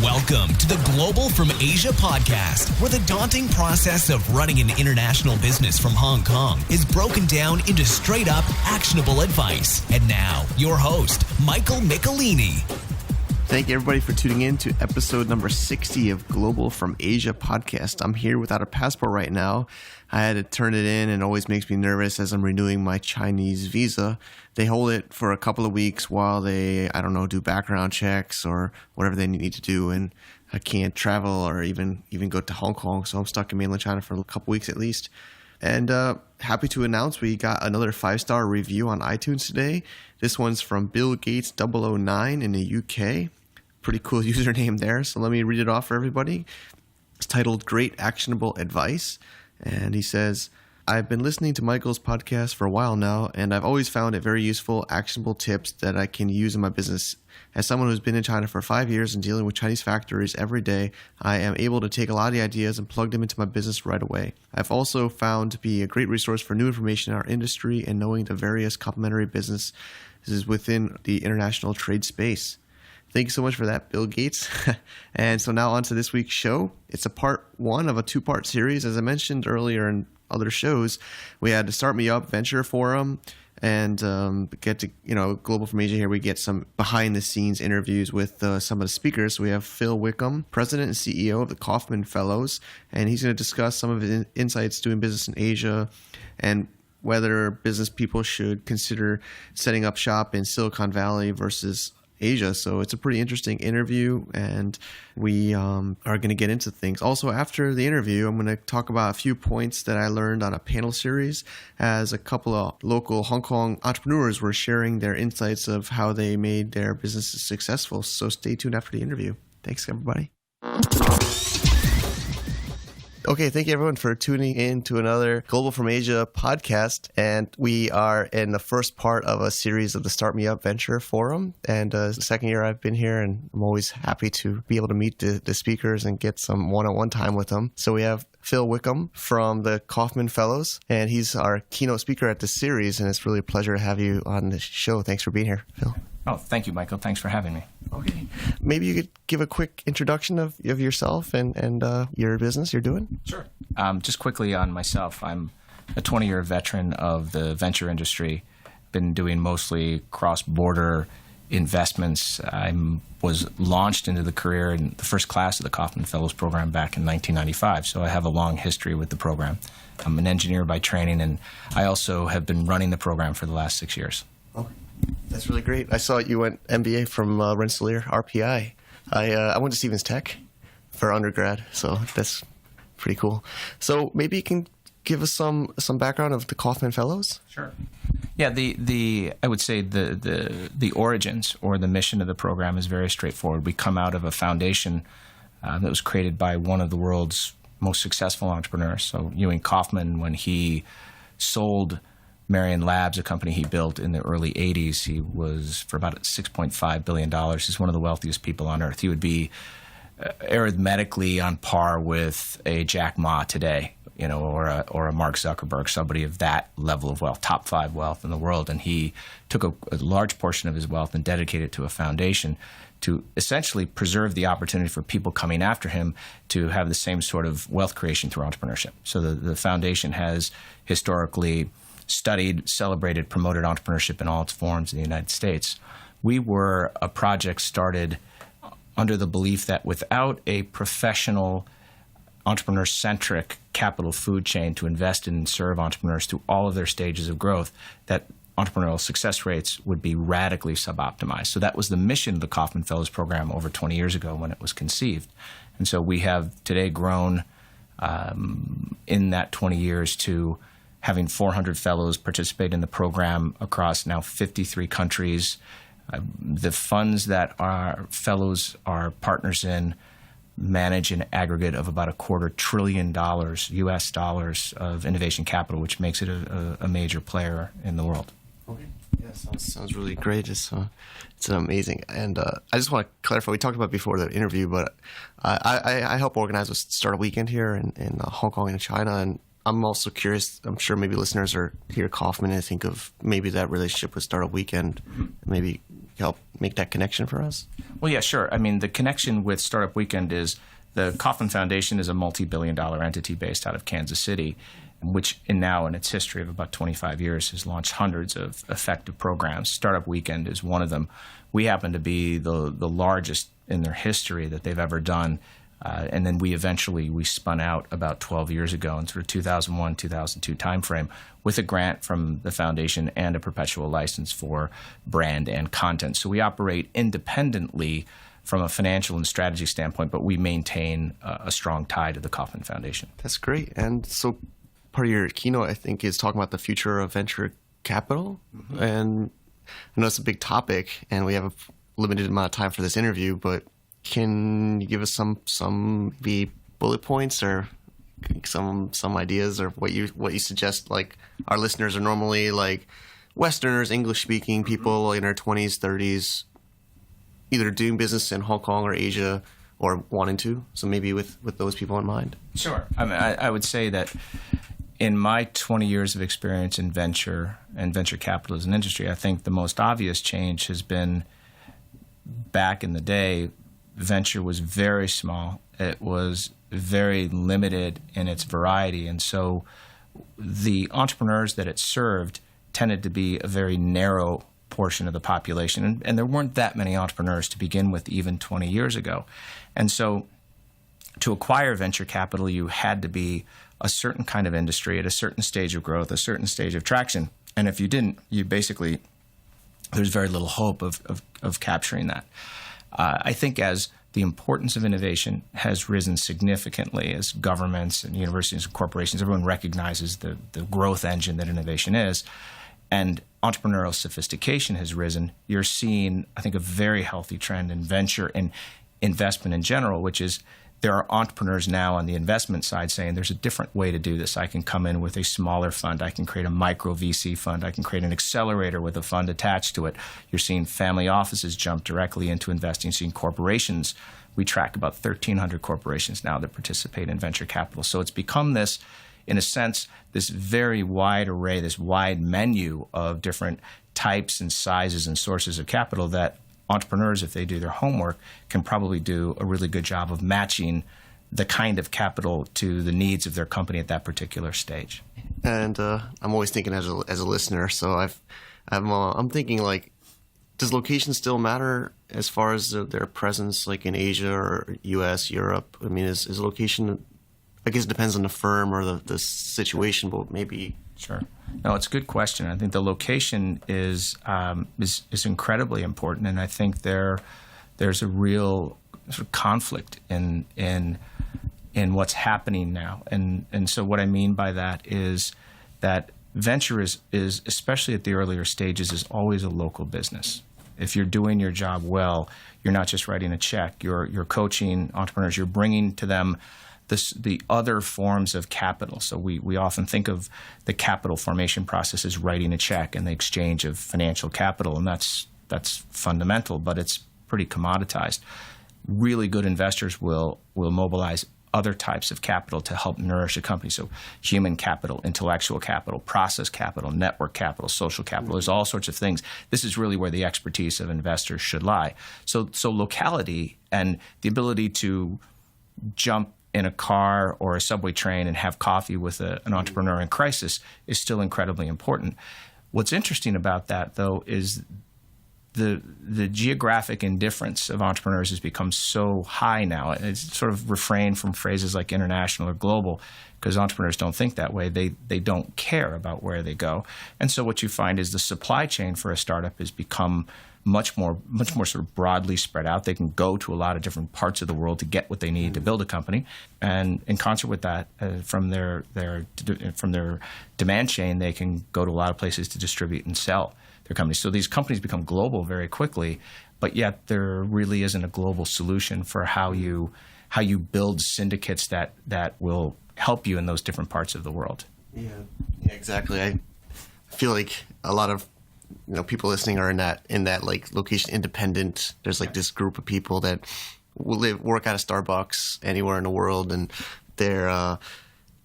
Welcome to the Global from Asia podcast, where the daunting process of running an international business from Hong Kong is broken down into straight-up, actionable advice. And now, your host, Michael Michelini. Thank you, everybody, for tuning in to episode number 60 of Global from Asia podcast. I'm here without a passport right now. I had to turn it in, and it always makes me nervous as I'm renewing my Chinese visa. They hold it for a couple of weeks while they, do background checks or whatever they need to do, and I can't travel or even go to Hong Kong, so I'm stuck in mainland China for a couple weeks at least. And happy to announce we got another 5-star review on iTunes today. This one's from Bill Gates 009 in the UK. Pretty cool username there, so let me read it off for everybody. It's titled Great Actionable Advice, and he says, I've been listening to Michael's podcast for a while now, and I've always found it very useful, actionable tips that I can use in my business. As someone who's been in China for 5 years and dealing with Chinese factories every day, I am able to take a lot of the ideas and plug them into my business right away. I've also found to be a great resource for new information in our industry and knowing the various complementary businesses within the international trade space. Thank you so much for that, Bill Gates. And so now on to this week's show. It's a part one of a two-part series. As I mentioned earlier in other shows, we had the Start Me Up Venture Forum and get to, Global from Asia here. We get some behind-the-scenes interviews with some of the speakers. So we have Phil Wickham, President and CEO of the Kauffman Fellows, and he's going to discuss some of his insights doing business in Asia and whether business people should consider setting up shop in Silicon Valley versus Asia. So it's a pretty interesting interview, and we are going to get into things. Also, after the interview, I'm going to talk about a few points that I learned on a panel series as a couple of local Hong Kong entrepreneurs were sharing their insights of how they made their businesses successful. So stay tuned after the interview. Thanks, everybody. Okay, thank you everyone for tuning in to another Global from Asia podcast. And we are in the first part of a series of the Start Me Up Venture Forum. And it's the second year I've been here, and I'm always happy to be able to meet the speakers and get some one-on-one time with them. So we have Phil Wickham from the Kauffman Fellows, and he's our keynote speaker at this series. And it's really a pleasure to have you on the show. Thanks for being here, Phil. Oh, thank you, Michael. Thanks for having me. Okay. Maybe you could give a quick introduction of yourself and your business you're doing? Sure. Just quickly on myself, I'm a 20-year veteran of the venture industry. Been doing mostly cross-border investments. I was launched into the career in the first class of the Kauffman Fellows program back in 1995, so I have a long history with the program. I'm an engineer by training, and I also have been running the program for the last 6 years. Okay. That's really great. I saw you went MBA from Rensselaer, RPI. I went to Stevens Tech for undergrad, so that's pretty cool. So maybe you can give us some background of the Kauffman Fellows? Sure. Yeah, I would say the origins or the mission of the program is very straightforward. We come out of a foundation that was created by one of the world's most successful entrepreneurs. So Ewing Kauffman, when he sold Marion Labs, a company he built in the early 80s. He was for about $6.5 billion. He's one of the wealthiest people on earth. He would be arithmetically on par with a Jack Ma today, or a Mark Zuckerberg, somebody of that level of wealth, top 5 wealth in the world. And he took a large portion of his wealth and dedicated it to a foundation to essentially preserve the opportunity for people coming after him to have the same sort of wealth creation through entrepreneurship. So the foundation has historically studied, celebrated, promoted entrepreneurship in all its forms in the United States. We were a project started under the belief that without a professional, entrepreneur-centric capital food chain to invest in and serve entrepreneurs through all of their stages of growth, that entrepreneurial success rates would be radically suboptimized. So that was the mission of the Kauffman Fellows program over 20 years ago when it was conceived. And so we have today grown in that 20 years to having 400 fellows participate in the program across now 53 countries. The funds that our fellows are partners in manage an aggregate of about $250 billion US dollars of innovation capital, which makes it a major player in the world. Okay. Yeah, sounds really great. It's amazing. And I just want to clarify, we talked about before the interview, but I help organize with Startup Weekend here in Hong Kong and China, and I'm also curious, I'm sure maybe listeners are here Kauffman and think of maybe that relationship with Startup Weekend. Maybe help make that connection for us? Well, yeah, sure. I mean, the connection with Startup Weekend is the Kauffman Foundation is a multi-billion-dollar entity based out of Kansas City, which in its history of about 25 years has launched hundreds of effective programs. Startup Weekend is one of them. We happen to be the largest in their history that they've ever done. And then we spun out about 12 years ago in sort of 2001, 2002 timeframe with a grant from the foundation and a perpetual license for brand and content. So we operate independently from a financial and strategy standpoint, but we maintain a strong tie to the Kauffman Foundation. That's great. And so part of your keynote, I think, is talking about the future of venture capital. Mm-hmm. And I know it's a big topic, and we have a limited amount of time for this interview, but can you give us some maybe bullet points or some ideas or what you suggest? Like, our listeners are normally like Westerners, English-speaking people in their 20s, 30s, either doing business in Hong Kong or Asia or wanting to. So maybe with those people in mind. Sure. I mean, I would say that in my 20 years of experience in venture and venture capital as an industry, I think the most obvious change has been back in the day, venture was very small. It was very limited in its variety. And so the entrepreneurs that it served tended to be a very narrow portion of the population. And there weren't that many entrepreneurs to begin with even 20 years ago. And so to acquire venture capital, you had to be a certain kind of industry at a certain stage of growth, a certain stage of traction. And if you didn't, there's very little hope of capturing that. I think as the importance of innovation has risen significantly as governments and universities and corporations, everyone recognizes the growth engine that innovation is, and entrepreneurial sophistication has risen, you're seeing, I think, a very healthy trend in venture and investment in general, which is there are entrepreneurs now on the investment side saying there's a different way to do this. I can come in with a smaller fund. I can create a micro VC fund. I can create an accelerator with a fund attached to it. You're seeing family offices jump directly into investing. You're seeing corporations. We track about 1,300 corporations now that participate in venture capital. So it's become this, in a sense, this very wide array, this wide menu of different types and sizes and sources of capital that entrepreneurs, if they do their homework, can probably do a really good job of matching the kind of capital to the needs of their company at that particular stage. And I'm always thinking as a listener, so I'm thinking, like, does location still matter as far as their presence, like in Asia or U.S., Europe? I mean, is location? I guess it depends on the firm or the situation, but maybe. Sure. No, it's a good question. I think the location is incredibly important, and I think there's a real sort of conflict in what's happening now. And so what I mean by that is that venture is especially at the earlier stages is always a local business. If you're doing your job well, you're not just writing a check. You're coaching entrepreneurs. You're bringing to them the other forms of capital. So we often think of the capital formation process as writing a check and the exchange of financial capital, and that's fundamental, but it's pretty commoditized. Really good investors will mobilize other types of capital to help nourish a company. So human capital, intellectual capital, process capital, network capital, social capital. There's all sorts of things. This is really where the expertise of investors should lie. So locality and the ability to jump in a car or a subway train and have coffee with an entrepreneur in crisis is still incredibly important. What's interesting about that, though, is the geographic indifference of entrepreneurs has become so high now. It's sort of refrained from phrases like international or global because entrepreneurs don't think that way. They don't care about where they go. And so what you find is the supply chain for a startup has become much more sort of broadly spread out. They can go to a lot of different parts of the world to get what they need to build a company. And in concert with that, from their demand chain, they can go to a lot of places to distribute and sell their companies. So these companies become global very quickly, but yet there really isn't a global solution for how you build syndicates that will help you in those different parts of the world. Yeah, exactly. I feel like a lot of people listening are in that like location independent. There's like this group of people that will work out of Starbucks anywhere in the world, and they're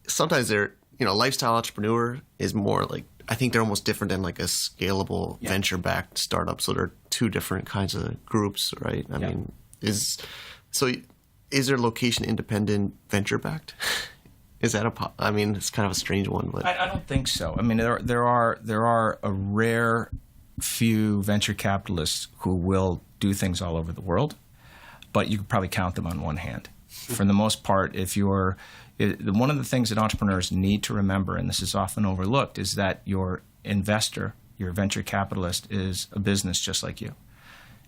sometimes lifestyle entrepreneur is more like, I think they're almost different than like a scalable venture-backed startup. So they're two different kinds of groups, right? I mean, is there location independent venture backed? Is that I mean, it's kind of a strange one, but I don't think so. I mean, there are a rare few venture capitalists who will do things all over the world, but you could probably count them on one hand. For the most part, one of the things that entrepreneurs need to remember, and this is often overlooked, is that your investor, your venture capitalist, is a business just like you.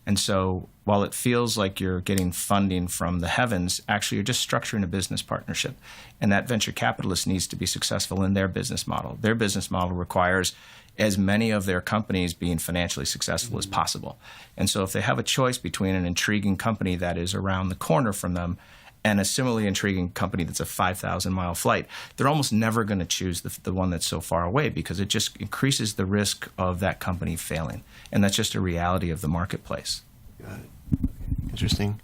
And so while it feels like you're getting funding from the heavens, actually you're just structuring a business partnership. And that venture capitalist needs to be successful in their business model. Their business model requires as many of their companies being financially successful as possible. And so if they have a choice between an intriguing company that is around the corner from them and a similarly intriguing company that's a 5,000-mile flight, they're almost never going to choose the one that's so far away, because it just increases the risk of that company failing. And that's just a reality of the marketplace. Got it. Interesting.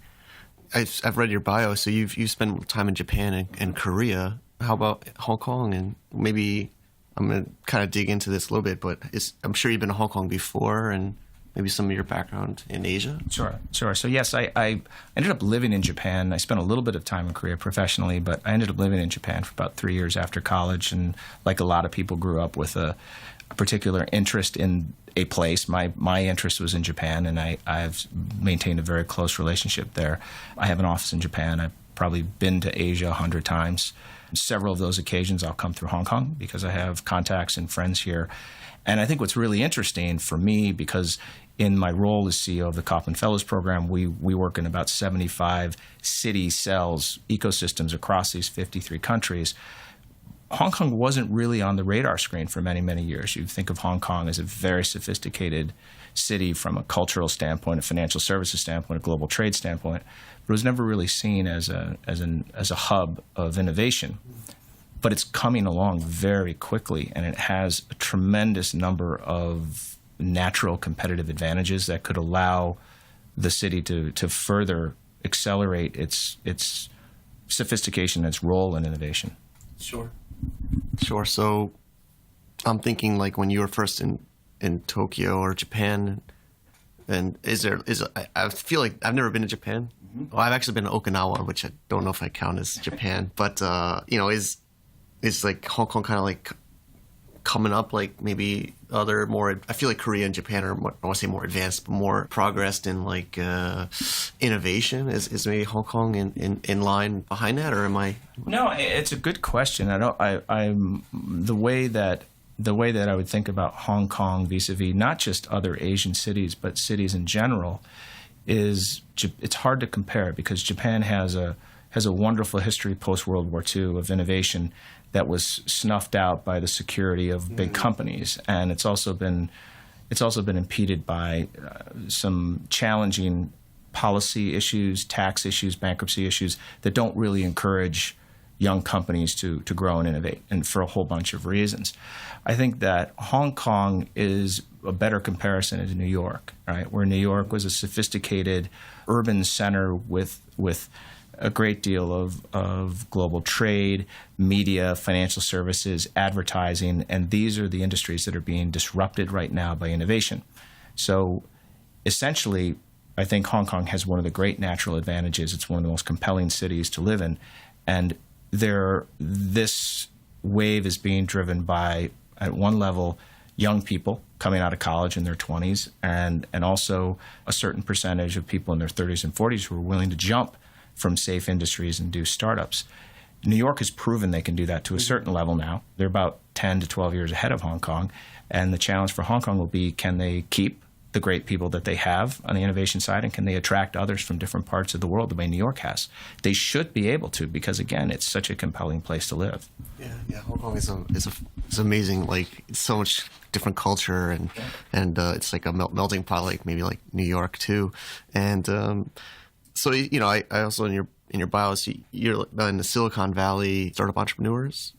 I've read your bio, so you've spent time in Japan and Korea. How about Hong Kong? And maybe I'm going to kind of dig into this a little bit, but I'm sure you've been to Hong Kong before, and maybe some of your background in Asia? Sure. So yes, I ended up living in Japan. I spent a little bit of time in Korea professionally, but I ended up living in Japan for about 3 years after college. And like a lot of people, grew up with a particular interest in a place. My interest was in Japan, and I've maintained a very close relationship there. I have an office in Japan. I've probably been to Asia 100 times. Several of those occasions I'll come through Hong Kong because I have contacts and friends here. And I think what's really interesting for me, because in my role as CEO of the Kauffman Fellows program, we work in about 75 city cells, ecosystems across these 53 countries. Hong Kong wasn't really on the radar screen for many, many years. You think of Hong Kong as a very sophisticated city from a cultural standpoint, a financial services standpoint, a global trade standpoint, but it was never really seen as a hub of innovation. But it's coming along very quickly, and it has a tremendous number of natural competitive advantages that could allow the city to further accelerate its sophistication, its role in innovation. Sure. So I'm thinking, like, when you were first in Tokyo or Japan, and I feel like I've never been to Japan. Mm-hmm. Well, I've actually been to Okinawa, which I don't know if I count as Japan, but is like Hong Kong kind of like coming up, like maybe other more, I feel like Korea and Japan are more, I want to say more advanced, but more progressed in like innovation. Is maybe Hong Kong in line behind that, or am I? No, it's a good question. I'm the way that I would think about Hong Kong vis-a-vis not just other Asian cities, but cities in general, is it's hard to compare, because Japan has a wonderful history post-World War II of innovation that was snuffed out by the security of big companies, and it's also been impeded by some challenging policy issues, tax issues, bankruptcy issues that don't really encourage young companies to grow and innovate, and for a whole bunch of reasons. I think that Hong Kong is a better comparison to New York, right? Where New York was a sophisticated urban center with a great deal of global trade, media, financial services, advertising, and these are the industries that are being disrupted right now by innovation. So essentially, I think Hong Kong has one of the great natural advantages. It's one of the most compelling cities to live in, and this wave is being driven by, at one level, young people coming out of college in their 20s, and also a certain percentage of people in their 30s and 40s who are willing to jump from safe industries and do startups. New York has proven they can do that to a certain level now. They're about 10 to 12 years ahead of Hong Kong, and the challenge for Hong Kong will be, can they keep the great people that they have on the innovation side, and can they attract others from different parts of the world the way New York has? They should be able to, because again, it's such a compelling place to live. Yeah. Hong Kong is amazing. Like, it's so much different culture, and it's like a melting pot, like maybe like New York too. And so I also in your bios, you're in the Silicon Valley Startup Entrepreneurs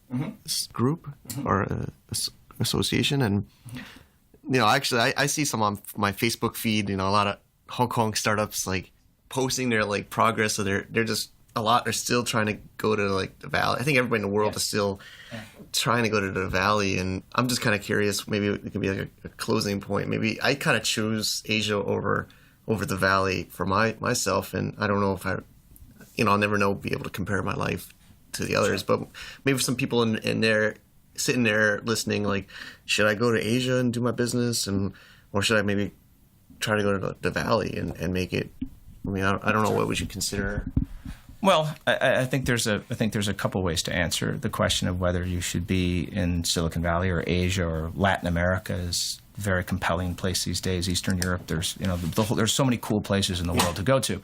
group or association, and. Actually, I see some on my Facebook feed. A lot of Hong Kong startups like posting their like progress. So they're just a lot. They're still trying to go to like the valley. I think everybody in the world is still trying to go to the Valley, and I'm just kind of curious, maybe it could be like a closing point. Maybe I kind of choose Asia over the Valley for myself, and I don't know if I'll never be able to compare my life to the others, but maybe some people in there sitting there listening, like, should I go to Asia and do my business, or should I maybe try to go to the Valley and make it? I mean, I don't know what we should consider. Well, I think there's a couple ways to answer the question of whether you should be in Silicon Valley or Asia or Latin America is a very compelling place these days. Eastern Europe, there's so many cool places in the world to go to.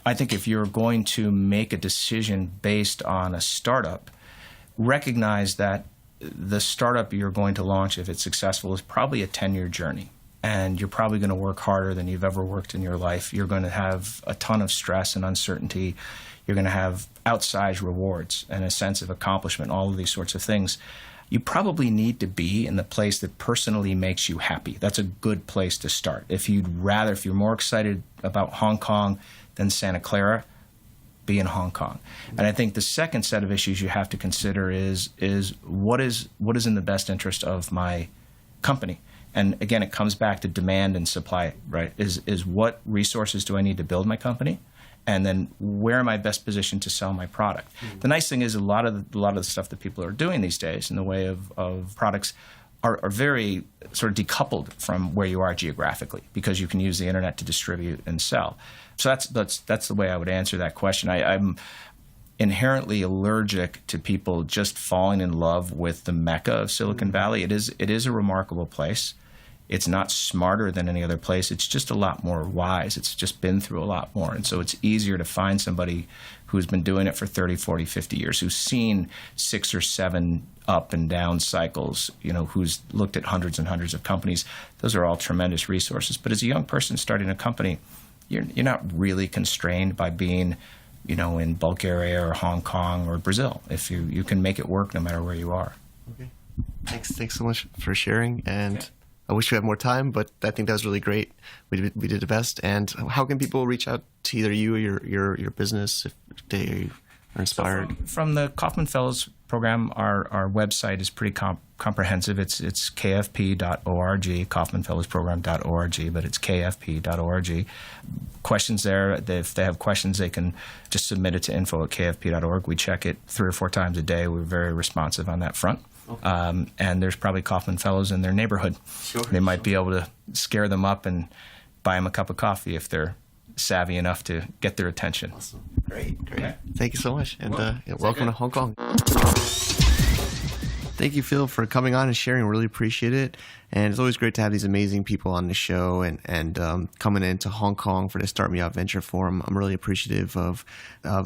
I think if you're going to make a decision based on a startup, recognize that the startup you're going to launch, if it's successful, is probably a 10-year journey. And you're probably going to work harder than you've ever worked in your life. You're going to have a ton of stress and uncertainty. You're going to have outsized rewards and a sense of accomplishment, all of these sorts of things. You probably need to be in the place that personally makes you happy. That's a good place to start. If you're more excited about Hong Kong than Santa Clara, be in Hong Kong. And I think the second set of issues you have to consider is what is in the best interest of my company. And again, it comes back to demand and supply, right? Is what resources do I need to build my company? And then where am I best positioned to sell my product? The nice thing is a lot of the stuff that people are doing these days in the way of products are very sort of decoupled from where you are geographically, because you can use the internet to distribute and sell. So that's the way I would answer that question. I'm inherently allergic to people just falling in love with the mecca of Silicon Valley. It is a remarkable place. It's not smarter than any other place. It's just a lot more wise. It's just been through a lot more. And so it's easier to find somebody who's been doing it for 30, 40, 50 years, who's seen 6 or 7 up and down cycles, who's looked at hundreds and hundreds of companies. Those are all tremendous resources. But as a young person starting a company, you're not really constrained by being, in Bulgaria or Hong Kong or Brazil. If you can make it work no matter where you are. Okay. Thanks so much for sharing. And okay. I wish we had more time, but I think that was really great. We did the best. And how can people reach out to either you or your business if they are inspired? So from the Kauffman Fellows program, our website is pretty comprehensive. It's kfp.org, kaufmanfellowsprogram.org, but it's kfp.org. Questions there. If they have questions, they can just submit it to info@kfp.org. We check it 3 or 4 times a day. We're very responsive on that front. Okay. And there's probably Kauffman Fellows in their neighborhood. Sure. They might be able to scare them up and buy them a cup of coffee if they're savvy enough to get their attention. Awesome. Great. Okay. Thank you so much. And welcome to Hong Kong. Thank you, Phil, for coming on and sharing. Really appreciate it. And it's always great to have these amazing people on the show and coming into Hong Kong for the Start Me Out Venture Forum. I'm really appreciative of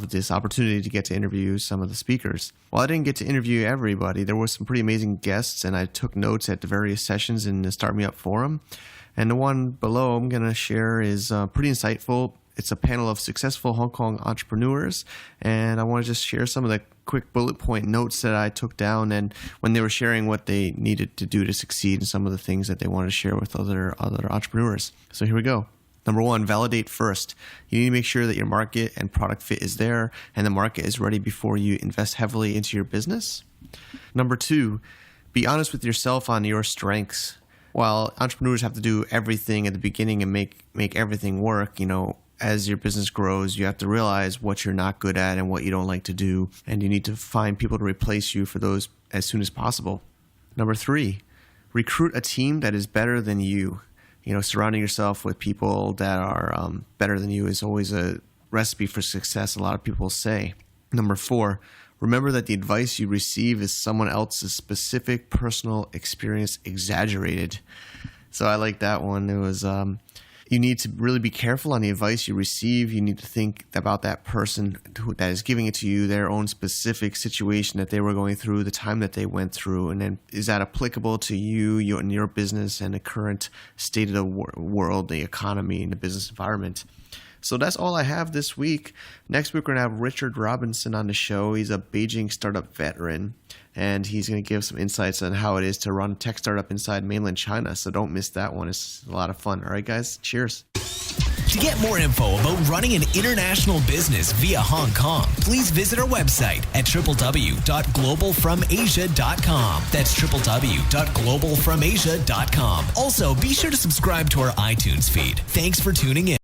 this opportunity to get to interview some of the speakers. While I didn't get to interview everybody, there were some pretty amazing guests, and I took notes at the various sessions in the Start Me Up Forum. And the one below I'm going to share is pretty insightful. It's a panel of successful Hong Kong entrepreneurs, and I want to just share some of the quick bullet point notes that I took down and when they were sharing what they needed to do to succeed and some of the things that they wanted to share with other entrepreneurs. So here we go. Number 1, validate first. You need to make sure that your market and product fit is there and the market is ready before you invest heavily into your business. Number 2, be honest with yourself on your strengths. While entrepreneurs have to do everything at the beginning and make everything work, as your business grows, you have to realize what you're not good at and what you don't like to do, and you need to find people to replace you for those as soon as possible. Number 3, recruit a team that is better than you. Surrounding yourself with people that are better than you is always a recipe for success, a lot of people say. Number 4, remember that the advice you receive is someone else's specific personal experience exaggerated. So I like that one. It was... You need to really be careful on the advice you receive. You need to think about that person that is giving it to you, their own specific situation that they were going through, the time that they went through, and then is that applicable to you and your business and the current state of the world, the economy, and the business environment. So that's all I have this week. Next week, we're going to have Richard Robinson on the show. He's a Beijing startup veteran, and he's going to give some insights on how it is to run a tech startup inside mainland China. So don't miss that one. It's a lot of fun. All right, guys. Cheers. To get more info about running an international business via Hong Kong, please visit our website at www.globalfromasia.com. That's www.globalfromasia.com. Also, be sure to subscribe to our iTunes feed. Thanks for tuning in.